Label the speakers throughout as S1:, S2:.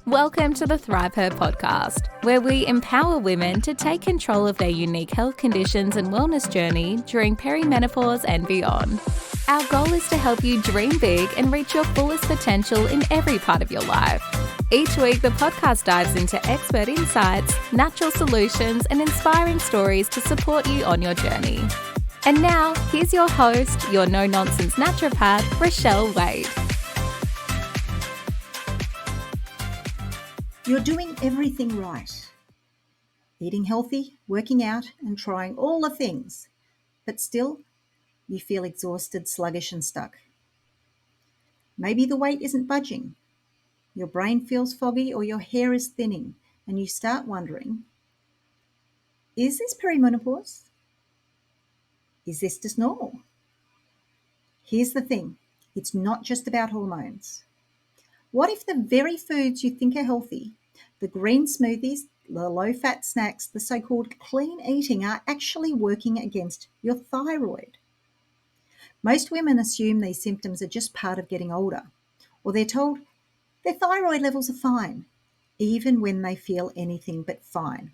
S1: Welcome to the ThriveHer podcast, where we empower women to take control of their unique health conditions and wellness journey during perimenopause and beyond. Our goal is to help you dream big and reach your fullest potential in every part of your life. Each week, the podcast dives into expert insights, natural solutions, and inspiring stories to support you on your journey. And now, here's your host, your no-nonsense naturopath, Rochelle Wade.
S2: You're doing everything right. Eating healthy, working out, and trying all the things. But still, you feel exhausted, sluggish, and stuck. Maybe the weight isn't budging. Your brain feels foggy or your hair is thinning, and you start wondering, is this perimenopause? Is this just normal? Here's the thing. It's not just about hormones. What if the very foods you think are healthy, the green smoothies, the low-fat snacks, the so-called clean eating are actually working against your thyroid? Most women assume these symptoms are just part of getting older, or they're told their thyroid levels are fine, even when they feel anything but fine.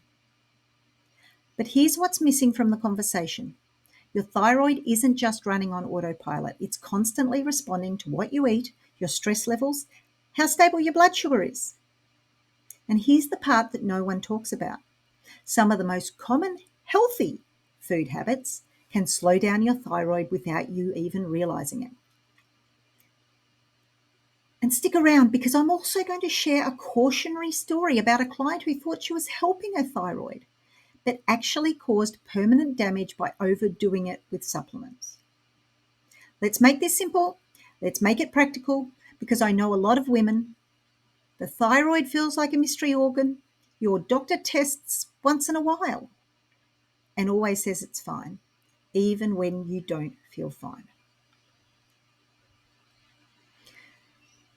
S2: But here's what's missing from the conversation. Your thyroid isn't just running on autopilot. It's constantly responding to what you eat, your stress levels, how stable your blood sugar is. And here's the part that no one talks about. Some of the most common healthy food habits can slow down your thyroid without you even realizing it. And stick around, because I'm also going to share a cautionary story about a client who thought she was helping her thyroid, but actually caused permanent damage by overdoing it with supplements. Let's make this simple. Let's make it practical, because I know a lot of women, the thyroid feels like a mystery organ. Your doctor tests once in a while and always says it's fine, even when you don't feel fine.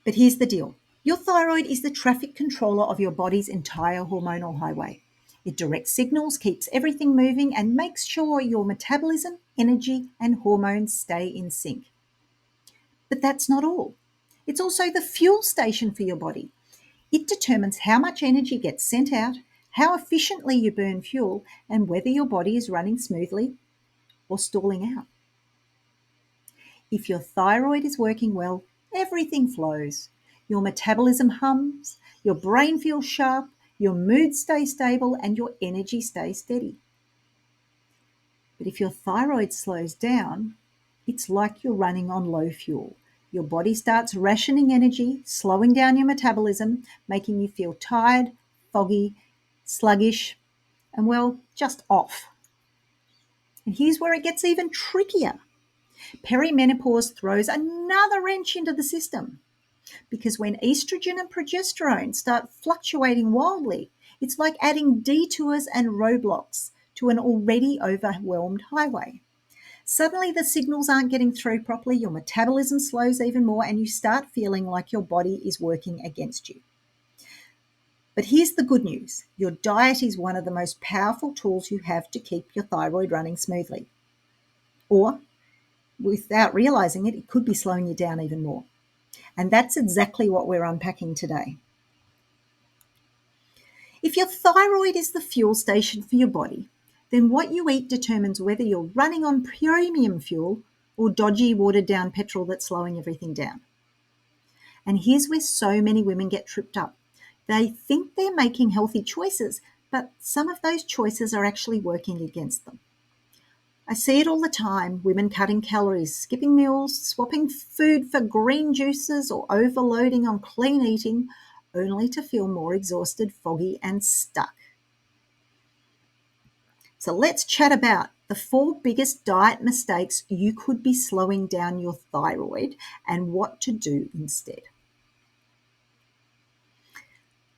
S2: But here's the deal. Your thyroid is the traffic controller of your body's entire hormonal highway. It directs signals, keeps everything moving, and makes sure your metabolism, energy, and hormones stay in sync. But that's not all. It's also the fuel station for your body. It determines how much energy gets sent out, how efficiently you burn fuel, and whether your body is running smoothly or stalling out. If your thyroid is working well, everything flows. Your metabolism hums, your brain feels sharp, your mood stays stable, and your energy stays steady. But if your thyroid slows down, it's like you're running on low fuel. Your body starts rationing energy, slowing down your metabolism, making you feel tired, foggy, sluggish, and well, just off. And here's where it gets even trickier. Perimenopause throws another wrench into the system, because when estrogen and progesterone start fluctuating wildly, it's like adding detours and roadblocks to an already overwhelmed highway. Suddenly the signals aren't getting through properly, your metabolism slows even more, and you start feeling like your body is working against you. But here's the good news. Your diet is one of the most powerful tools you have to keep your thyroid running smoothly. Or, without realizing it, it could be slowing you down even more. And that's exactly what we're unpacking today. If your thyroid is the fuel station for your body, then what you eat determines whether you're running on premium fuel or dodgy, watered-down petrol that's slowing everything down. And here's where so many women get tripped up. They think they're making healthy choices, but some of those choices are actually working against them. I see it all the time, women cutting calories, skipping meals, swapping food for green juices, or overloading on clean eating, only to feel more exhausted, foggy, and stuck. So let's chat about the 4 biggest diet mistakes you could be slowing down your thyroid and what to do instead.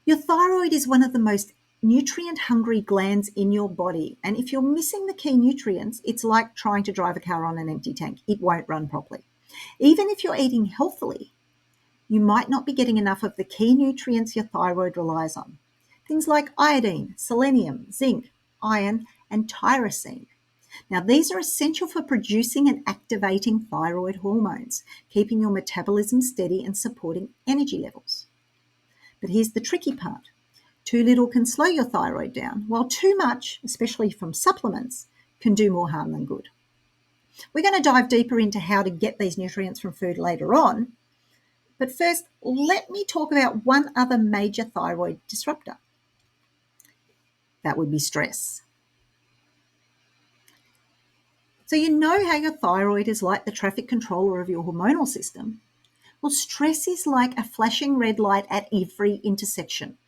S2: Your thyroid is one of the most nutrient-hungry glands in your body, and if you're missing the key nutrients, it's like trying to drive a car on an empty tank. It won't run properly. Even if you're eating healthily, you might not be getting enough of the key nutrients your thyroid relies on. Things like iodine, selenium, zinc, iron, and tyrosine. Now, these are essential for producing and activating thyroid hormones, keeping your metabolism steady and supporting energy levels. But here's the tricky part. Too little can slow your thyroid down, while too much, especially from supplements, can do more harm than good. We're going to dive deeper into how to get these nutrients from food later on. But first, let me talk about one other major thyroid disruptor. That would be stress. So you know how your thyroid is like the traffic controller of your hormonal system? Well, stress is like a flashing red light at every intersection,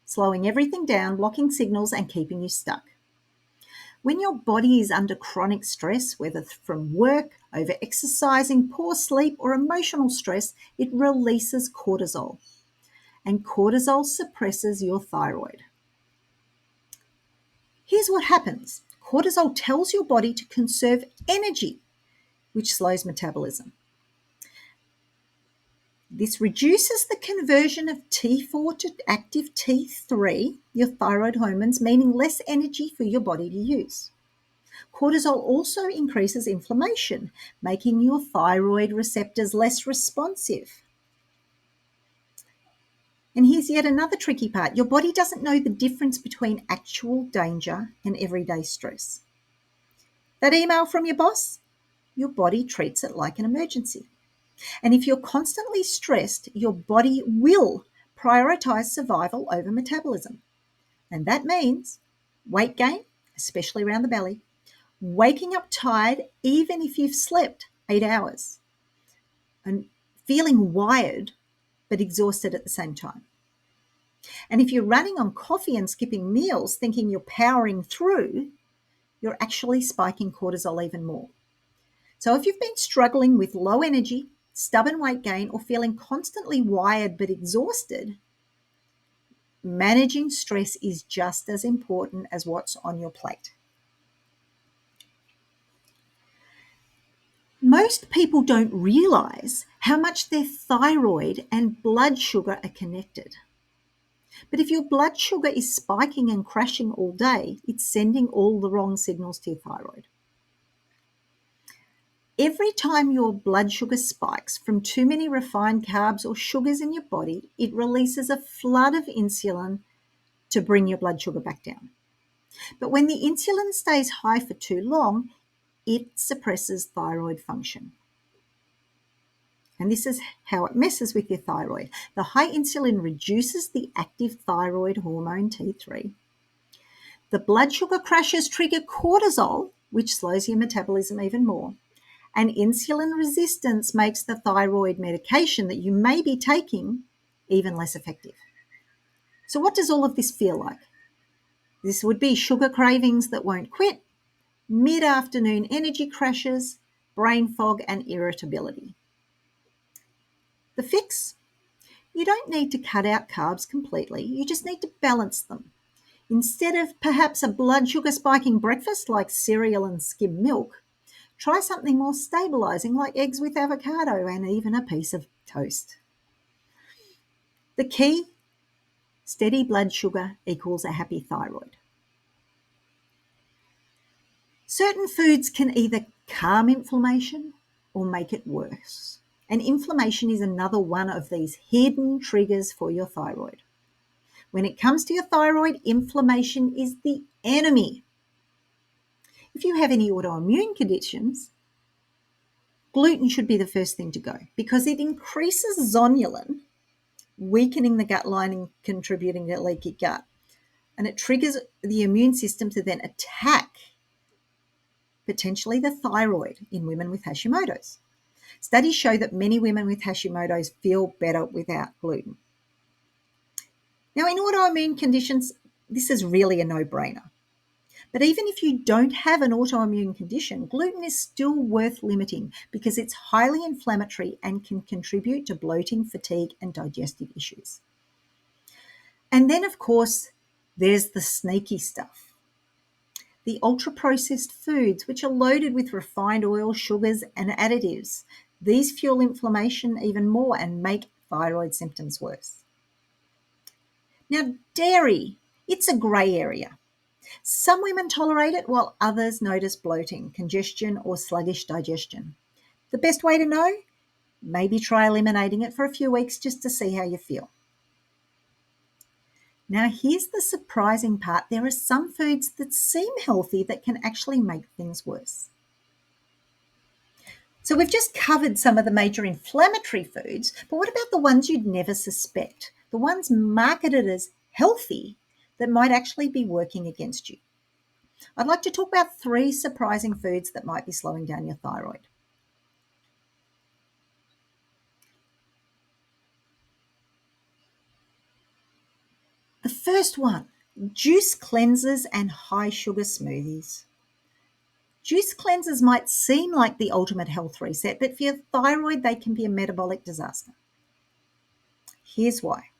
S2: slowing everything down, blocking signals, and keeping you stuck. When your body is under chronic stress, whether from work, over-exercising, poor sleep, or emotional stress, it releases cortisol. And cortisol suppresses your thyroid. Here's what happens. Cortisol tells your body to conserve energy, which slows metabolism. This reduces the conversion of T4 to active T3, your thyroid hormones, meaning less energy for your body to use. Cortisol also increases inflammation, making your thyroid receptors less responsive. And here's yet another tricky part. Your body doesn't know the difference between actual danger and everyday stress. That email from your boss? Your body treats it like an emergency. And if you're constantly stressed, your body will prioritize survival over metabolism. And that means weight gain, especially around the belly, waking up tired even if you've slept 8 hours, and feeling wired but exhausted at the same time. And if you're running on coffee and skipping meals thinking you're powering through, you're actually spiking cortisol even more. So if you've been struggling with low energy, stubborn weight gain, or feeling constantly wired but exhausted, managing stress is just as important as what's on your plate. Most people don't realize how much their thyroid and blood sugar are connected. But if your blood sugar is spiking and crashing all day, it's sending all the wrong signals to your thyroid. Every time your blood sugar spikes from too many refined carbs or sugars in your body, it releases a flood of insulin to bring your blood sugar back down. But when the insulin stays high for too long, it suppresses thyroid function. And this is how it messes with your thyroid. The high insulin reduces the active thyroid hormone T3. The blood sugar crashes trigger cortisol, which slows your metabolism even more. And insulin resistance makes the thyroid medication that you may be taking even less effective. So what does all of this feel like? This would be sugar cravings that won't quit, mid-afternoon energy crashes, brain fog, and irritability. The fix? You don't need to cut out carbs completely. You just need to balance them. Instead of perhaps a blood sugar spiking breakfast like cereal and skim milk, try something more stabilizing like eggs with avocado and even a piece of toast. The key? Steady blood sugar equals a happy thyroid. Certain foods can either calm inflammation or make it worse. And inflammation is another one of these hidden triggers for your thyroid. When it comes to your thyroid, inflammation is the enemy. If you have any autoimmune conditions, gluten should be the first thing to go because it increases zonulin, weakening the gut lining, contributing to leaky gut. And it triggers the immune system to then attack potentially the thyroid in women with Hashimoto's. Studies show that many women with Hashimoto's feel better without gluten. Now, in autoimmune conditions, this is really a no-brainer. But even if you don't have an autoimmune condition, gluten is still worth limiting because it's highly inflammatory and can contribute to bloating, fatigue, and digestive issues. And then, of course, there's the sneaky stuff. The ultra-processed foods, which are loaded with refined oil, sugars, and additives. These fuel inflammation even more and make thyroid symptoms worse. Now, dairy, it's a grey area. Some women tolerate it while others notice bloating, congestion, or sluggish digestion. The best way to know? Maybe try eliminating it for a few weeks just to see how you feel. Now, here's the surprising part. There are some foods that seem healthy that can actually make things worse. So we've just covered some of the major inflammatory foods, but what about the ones you'd never suspect? The ones marketed as healthy that might actually be working against you. I'd like to talk about 3 surprising foods that might be slowing down your thyroid. The first one, juice cleansers and high sugar smoothies. Juice cleansers might seem like the ultimate health reset, but for your thyroid, they can be a metabolic disaster. Here's why.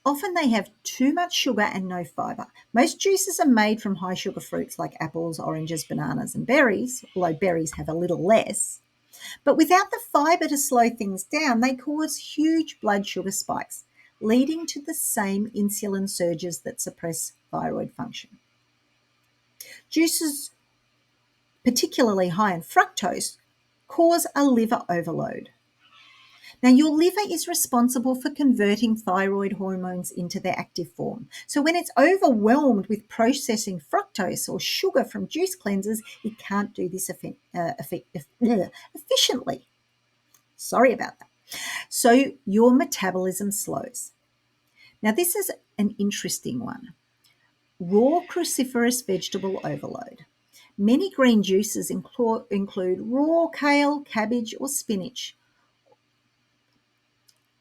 S2: Often they have too much sugar and no fiber. Most juices are made from high sugar fruits like apples, oranges, bananas, and berries, although berries have a little less. But without the fiber to slow things down, they cause huge blood sugar spikes, leading to the same insulin surges that suppress thyroid function. Juices, particularly high in fructose, cause a liver overload. Now, your liver is responsible for converting thyroid hormones into their active form. So when it's overwhelmed with processing fructose or sugar from juice cleansers, it can't do this efficiently. Sorry about that. So your metabolism slows. Now, this is an interesting one. Raw cruciferous vegetable overload. Many green juices include raw kale, cabbage, or spinach.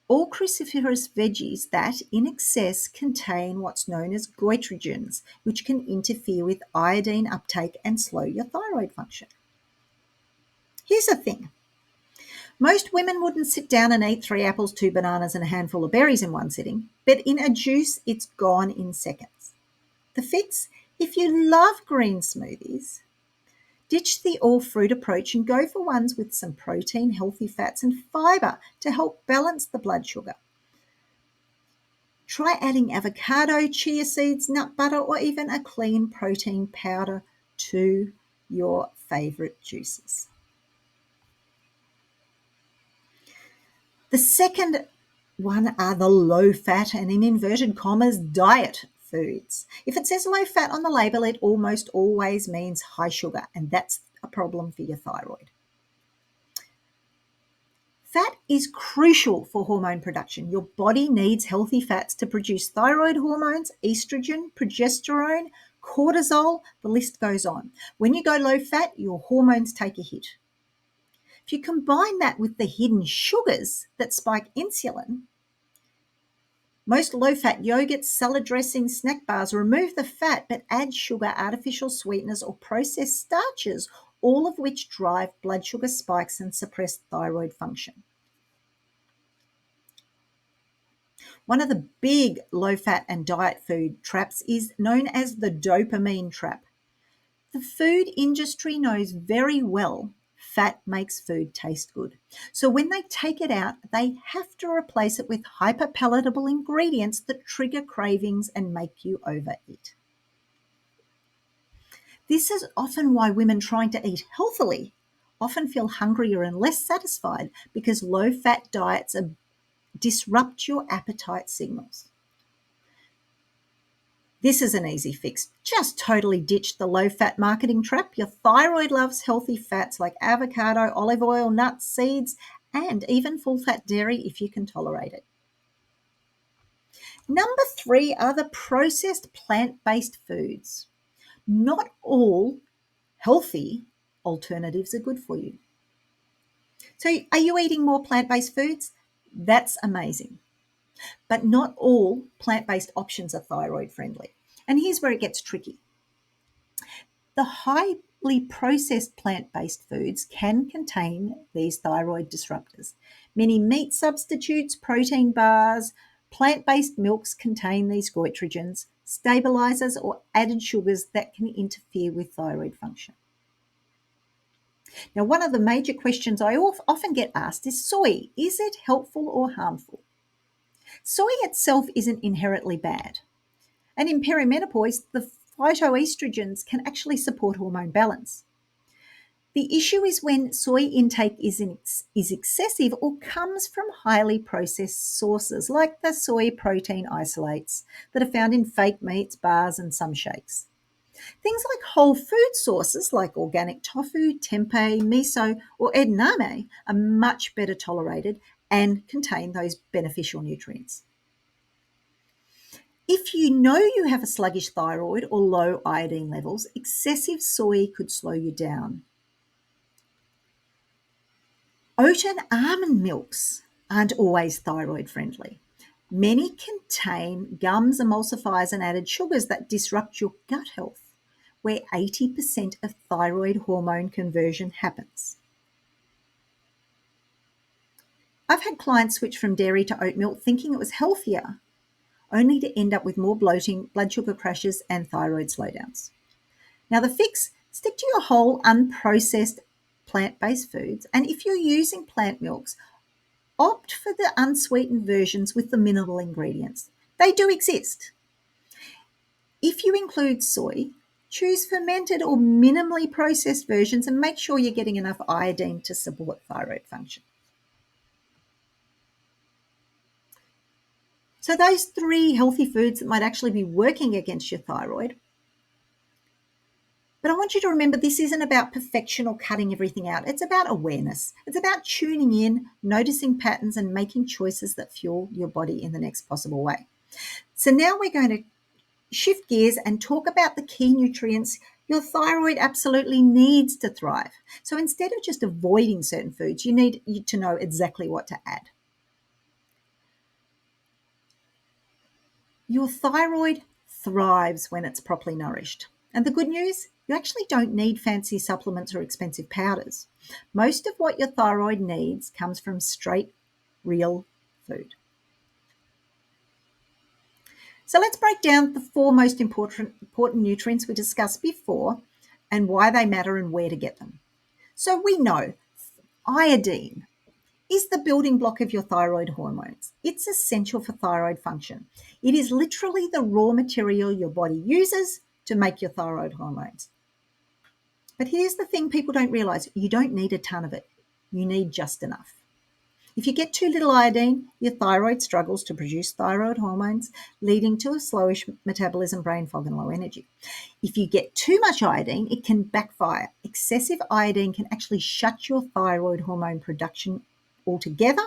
S2: All cruciferous veggies that, in excess, contain what's known as goitrogens, which can interfere with iodine uptake and slow your thyroid function. Here's the thing. Most women wouldn't sit down and eat 3 apples, 2 bananas, and a handful of berries in one sitting, but in a juice, it's gone in seconds. The fix? If you love green smoothies, ditch the all-fruit approach and go for ones with some protein, healthy fats, and fiber to help balance the blood sugar. Try adding avocado, chia seeds, nut butter, or even a clean protein powder to your favorite juices. The second one are the low-fat and, in inverted commas, diet foods. If it says low fat on the label, it almost always means high sugar, and that's a problem for your thyroid. Fat is crucial for hormone production. Your body needs healthy fats to produce thyroid hormones, estrogen, progesterone, cortisol, the list goes on. When you go low fat, your hormones take a hit. If you combine that with the hidden sugars that spike insulin, most low-fat yogurts, salad dressings, snack bars remove the fat but add sugar, artificial sweeteners, or processed starches, all of which drive blood sugar spikes and suppress thyroid function. One of the big low-fat and diet food traps is known as the dopamine trap. The food industry knows very well fat makes food taste good. So when they take it out, they have to replace it with hyperpalatable ingredients that trigger cravings and make you overeat. This is often why women trying to eat healthily often feel hungrier and less satisfied, because low-fat diets disrupt your appetite signals. This is an easy fix. Just totally ditch the low-fat marketing trap. Your thyroid loves healthy fats like avocado, olive oil, nuts, seeds, and even full-fat dairy if you can tolerate it. Number 3 are the processed plant-based foods. Not all healthy alternatives are good for you. So are you eating more plant-based foods? That's amazing. But not all plant-based options are thyroid friendly. And here's where it gets tricky. The highly processed plant-based foods can contain these thyroid disruptors. Many meat substitutes, protein bars, plant-based milks contain these goitrogens, stabilizers, or added sugars that can interfere with thyroid function. Now, one of the major questions I often get asked is soy. Is it helpful or harmful? Soy itself isn't inherently bad. And in perimenopause, the phytoestrogens can actually support hormone balance. The issue is when soy intake is excessive or comes from highly processed sources like the soy protein isolates that are found in fake meats, bars, and some shakes. Things like whole food sources like organic tofu, tempeh, miso, or edamame are much better tolerated and contain those beneficial nutrients. If you know you have a sluggish thyroid or low iodine levels, excessive soy could slow you down. Oat and almond milks aren't always thyroid friendly. Many contain gums, emulsifiers, and added sugars that disrupt your gut health, where 80% of thyroid hormone conversion happens. I've had clients switch from dairy to oat milk thinking it was healthier, only to end up with more bloating, blood sugar crashes, and thyroid slowdowns. Now, the fix: stick to your whole, unprocessed, plant-based foods, and if you're using plant milks, opt for the unsweetened versions with the minimal ingredients. They do exist. If you include soy, choose fermented or minimally processed versions and make sure you're getting enough iodine to support thyroid function. So those 3 healthy foods that might actually be working against your thyroid. But I want you to remember this isn't about perfection or cutting everything out. It's about awareness. It's about tuning in, noticing patterns, and making choices that fuel your body in the next possible way. So now we're going to shift gears and talk about the key nutrients your thyroid absolutely needs to thrive. So instead of just avoiding certain foods, you need to know exactly what to add. Your thyroid thrives when it's properly nourished. And the good news, you actually don't need fancy supplements or expensive powders. Most of what your thyroid needs comes from straight, real food. So let's break down the 4 most important nutrients we discussed before and why they matter and where to get them. So we know iodine is the building block of your thyroid hormones. It's essential for thyroid function. It is literally the raw material your body uses to make your thyroid hormones. But here's the thing people don't realize: you don't need a ton of it. You need just enough. If you get too little iodine, your thyroid struggles to produce thyroid hormones, leading to a slowish metabolism, brain fog, and low energy. If you get too much iodine, it can backfire. Excessive iodine can actually shut your thyroid hormone production altogether,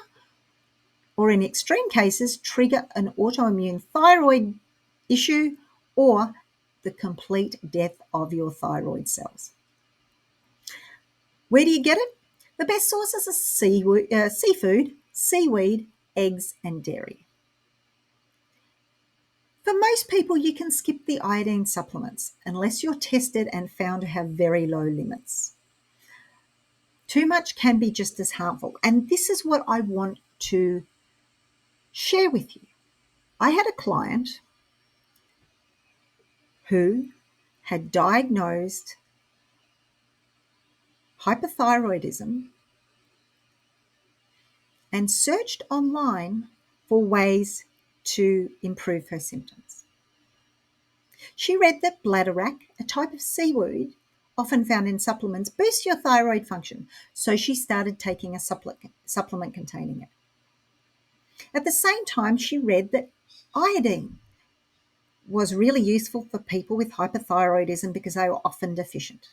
S2: or in extreme cases, trigger an autoimmune thyroid issue or the complete death of your thyroid cells. Where do you get it? The best sources are seafood, seaweed, eggs, and dairy. For most people, you can skip the iodine supplements unless you're tested and found to have very low limits. Too much can be just as harmful, and this is what I want to share with you. I had a client who had diagnosed hypothyroidism and searched online for ways to improve her symptoms. She read that bladderwrack, a type of seaweed often found in supplements, boosts your thyroid function, so she started taking a supplement containing it. At the same time, she read that iodine was really useful for people with hypothyroidism because they were often deficient.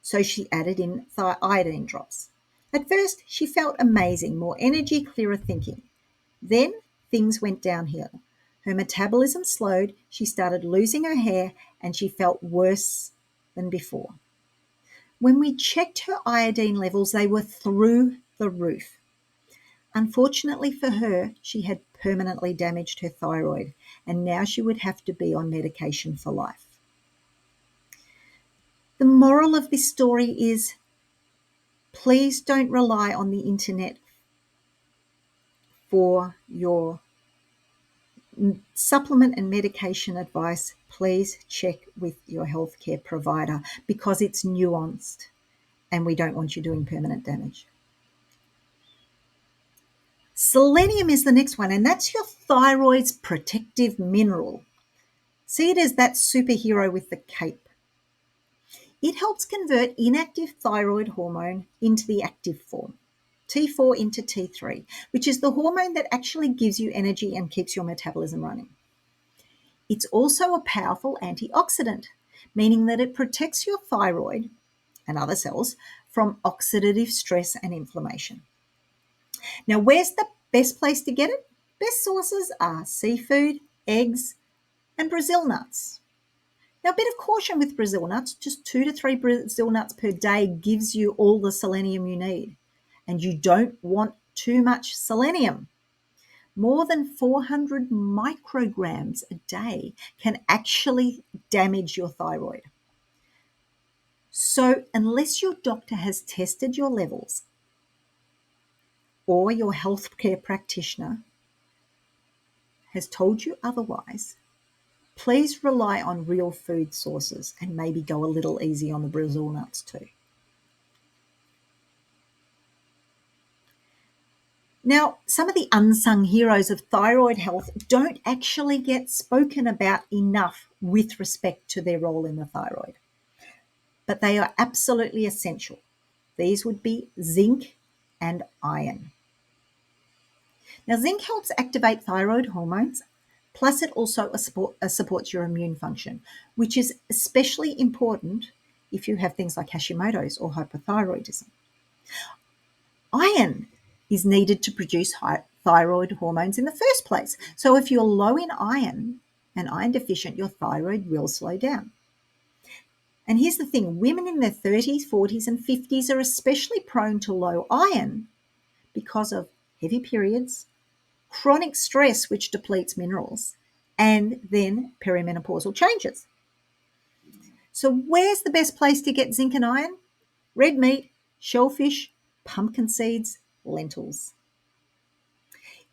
S2: So she added in iodine drops. At first, she felt amazing, more energy, clearer thinking. Then things went downhill. Her metabolism slowed, she started losing her hair, and she felt worse than before. When we checked her iodine levels, they were through the roof. Unfortunately for her, she had permanently damaged her thyroid, and now she would have to be on medication for life. The moral of this story is, please don't rely on the internet for your supplement and medication advice. Please check with your healthcare provider because it's nuanced and we don't want you doing permanent damage. Selenium is the next one, and that's your thyroid's protective mineral. See it as that superhero with the cape. It helps convert inactive thyroid hormone into the active form, T4 into T3, which is the hormone that actually gives you energy and keeps your metabolism running. It's also a powerful antioxidant, meaning that it protects your thyroid and other cells from oxidative stress and inflammation. Now, where's the best place to get it? Best sources are seafood, eggs, and Brazil nuts. Now, a bit of caution with Brazil nuts, just 2 to 3 Brazil nuts per day gives you all the selenium you need. And you don't want too much selenium. More than 400 micrograms a day can actually damage your thyroid. So, unless your doctor has tested your levels or your healthcare practitioner has told you otherwise, please rely on real food sources and maybe go a little easy on the Brazil nuts too. Now, some of the unsung heroes of thyroid health don't actually get spoken about enough with respect to their role in the thyroid, but they are absolutely essential. These would be zinc and iron. Now, zinc helps activate thyroid hormones, plus it also supports your immune function, which is especially important if you have things like Hashimoto's or hypothyroidism. Iron is needed to produce thyroid hormones in the first place. So if you're low in iron and iron deficient, your thyroid will slow down. And here's the thing, women in their 30s, 40s, and 50s are especially prone to low iron because of heavy periods, chronic stress, which depletes minerals, and then perimenopausal changes. So where's the best place to get zinc and iron? Red meat, shellfish, pumpkin seeds, lentils.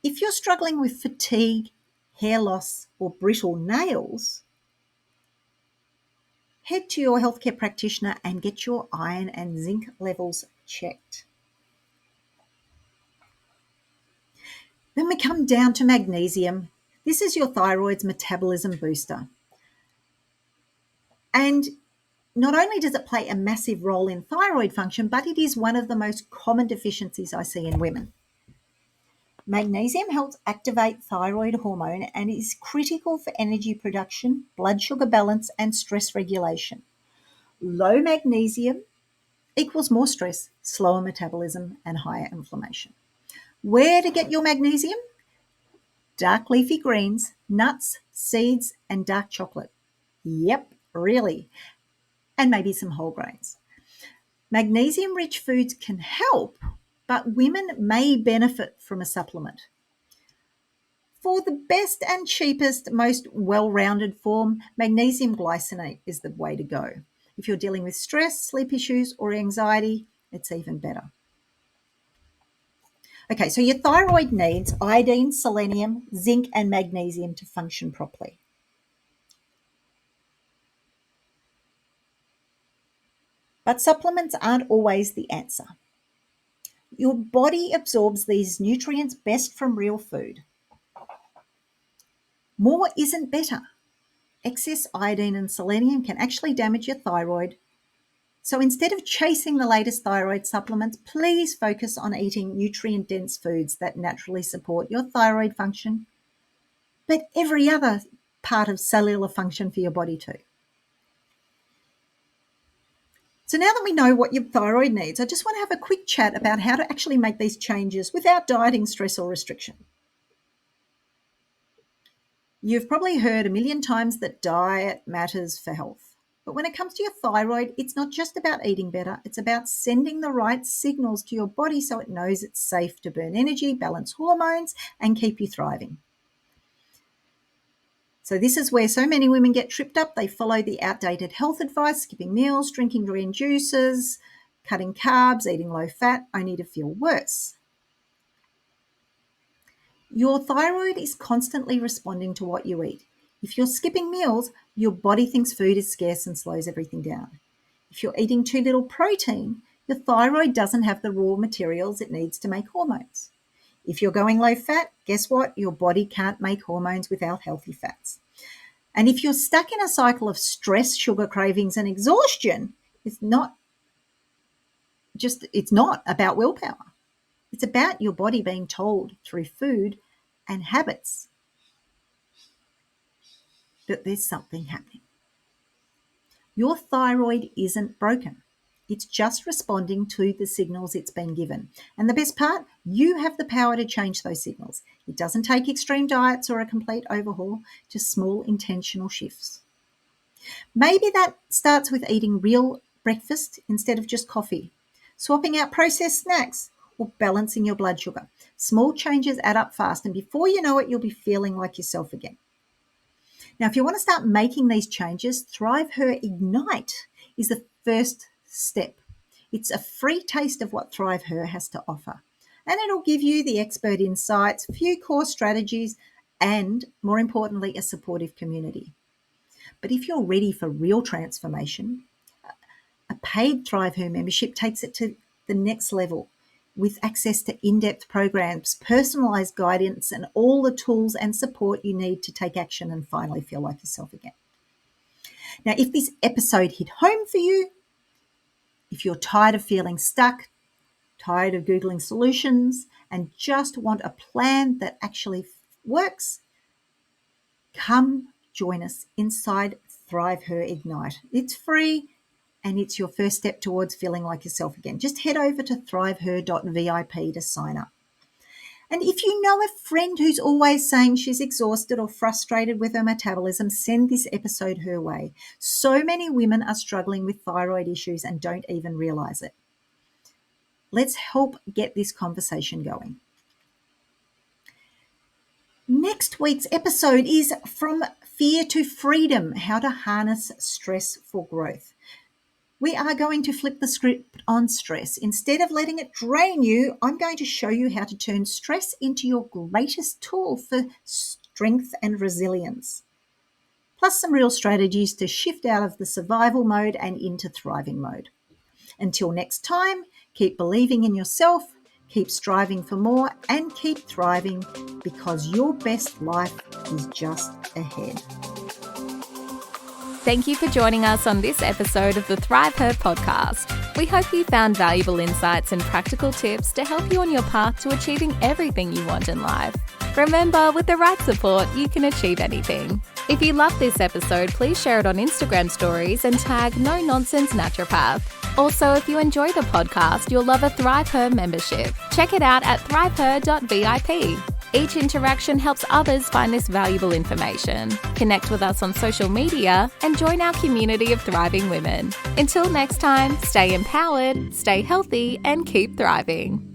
S2: If you're struggling with fatigue, hair loss, or brittle nails, head to your healthcare practitioner and get your iron and zinc levels checked. Then we come down to magnesium. This is your thyroid's metabolism booster. And not only does it play a massive role in thyroid function, but it is one of the most common deficiencies I see in women. Magnesium helps activate thyroid hormone and is critical for energy production, blood sugar balance, and stress regulation. Low magnesium equals more stress, slower metabolism, and higher inflammation. Where to get your magnesium? Dark leafy greens, nuts, seeds, and dark chocolate. Yep, really. And maybe some whole grains. Magnesium-rich foods can help, but women may benefit from a supplement. For the best and cheapest, most well-rounded form, magnesium glycinate is the way to go. If you're dealing with stress, sleep issues, or anxiety, it's even better. Okay, so your thyroid needs iodine, selenium, zinc, and magnesium to function properly. But supplements aren't always the answer. Your body absorbs these nutrients best from real food. More isn't better. Excess iodine and selenium can actually damage your thyroid. So instead of chasing the latest thyroid supplements, please focus on eating nutrient-dense foods that naturally support your thyroid function, but every other part of cellular function for your body too. So now that we know what your thyroid needs, I just want to have a quick chat about how to actually make these changes without dieting, stress, or restriction. You've probably heard a million times that diet matters for health. But when it comes to your thyroid, it's not just about eating better. It's about sending the right signals to your body so it knows it's safe to burn energy, balance hormones, and keep you thriving. So this is where so many women get tripped up. They follow the outdated health advice, skipping meals, drinking green juices, cutting carbs, eating low fat, only to feel worse. Your thyroid is constantly responding to what you eat. If you're skipping meals, your body thinks food is scarce and slows everything down. If you're eating too little protein, your thyroid doesn't have the raw materials it needs to make hormones. If you're going low fat, guess what? Your body can't make hormones without healthy fats. And if you're stuck in a cycle of stress, sugar cravings, and exhaustion, It's not about willpower. It's about your body being told through food and habits that there's something happening. Your thyroid isn't broken. It's just responding to the signals it's been given. And the best part, you have the power to change those signals. It doesn't take extreme diets or a complete overhaul, just small intentional shifts. Maybe that starts with eating real breakfast instead of just coffee, swapping out processed snacks, or balancing your blood sugar. Small changes add up fast, and before you know it, you'll be feeling like yourself again. Now, if you want to start making these changes, ThriveHer Ignite is the first step. It's a free taste of what ThriveHer has to offer, and it'll give you the expert insights, a few core strategies, and more importantly, a supportive community. But if you're ready for real transformation, a paid ThriveHer membership takes it to the next level with access to in-depth programs, personalized guidance, and all the tools and support you need to take action and finally feel like yourself again. Now, if this episode hit home for you, if you're tired of feeling stuck, tired of Googling solutions, and just want a plan that actually works, come join us inside ThriveHer Ignite. It's free and it's your first step towards feeling like yourself again. Just head over to thriveher.vip to sign up. And if you know a friend who's always saying she's exhausted or frustrated with her metabolism, send this episode her way. So many women are struggling with thyroid issues and don't even realize it. Let's help get this conversation going. Next week's episode is From Fear to Freedom, How to Harness Stress for Growth. We are going to flip the script on stress. Instead of letting it drain you, I'm going to show you how to turn stress into your greatest tool for strength and resilience. Plus some real strategies to shift out of the survival mode and into thriving mode. Until next time, keep believing in yourself, keep striving for more, and keep thriving because your best life is just ahead.
S1: Thank you for joining us on this episode of the ThriveHer podcast. We hope you found valuable insights and practical tips to help you on your path to achieving everything you want in life. Remember, with the right support, you can achieve anything. If you loved this episode, please share it on Instagram stories and tag No Nonsense Naturopath. Also, if you enjoy the podcast, you'll love a ThriveHer membership. Check it out at thriveher.vip. Each interaction helps others find this valuable information. Connect with us on social media and join our community of thriving women. Until next time, stay empowered, stay healthy, and keep thriving.